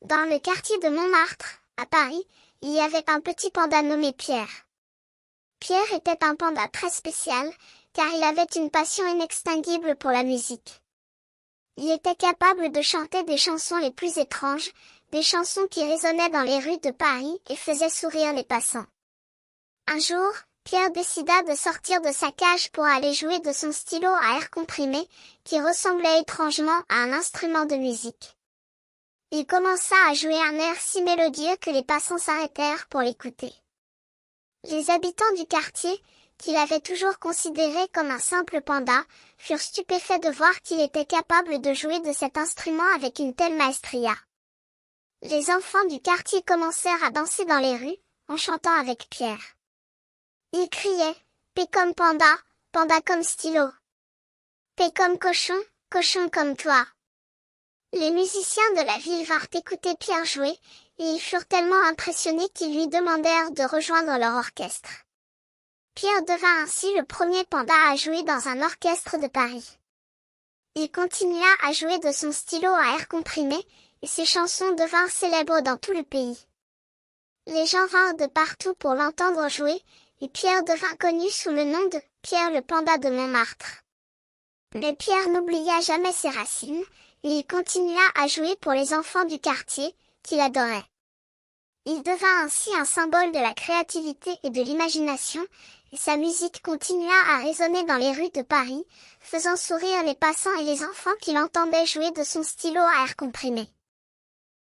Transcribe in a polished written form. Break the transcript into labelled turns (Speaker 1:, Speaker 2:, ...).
Speaker 1: Dans le quartier de Montmartre, à Paris, il y avait un petit panda nommé Pierre. Pierre était un panda très spécial, car il avait une passion inextinguible pour la musique. Il était capable de chanter des chansons les plus étranges, des chansons qui résonnaient dans les rues de Paris et faisaient sourire les passants. Un jour, Pierre décida de sortir de sa cage pour aller jouer de son stylo à air comprimé, qui ressemblait étrangement à un instrument de musique. Il commença à jouer un air si mélodieux que les passants s'arrêtèrent pour l'écouter. Les habitants du quartier, qu'il avait toujours considéré comme un simple panda, furent stupéfaits de voir qu'il était capable de jouer de cet instrument avec une telle maestria. Les enfants du quartier commencèrent à danser dans les rues, en chantant avec Pierre. Ils criaient « P comme panda, panda comme stylo. P comme cochon, cochon comme toi. » Les musiciens de la ville vinrent écouter Pierre jouer, et ils furent tellement impressionnés qu'ils lui demandèrent de rejoindre leur orchestre. Pierre devint ainsi le premier panda à jouer dans un orchestre de Paris. Il continua à jouer de son stylo à air comprimé, et ses chansons devinrent célèbres dans tout le pays. Les gens vinrent de partout pour l'entendre jouer, et Pierre devint connu sous le nom de Pierre le panda de Montmartre. Mais Pierre n'oublia jamais ses racines, et il continua à jouer pour les enfants du quartier, qu'il adorait. Il devint ainsi un symbole de la créativité et de l'imagination, et sa musique continua à résonner dans les rues de Paris, faisant sourire les passants et les enfants qui l'entendaient jouer de son stylo à air comprimé.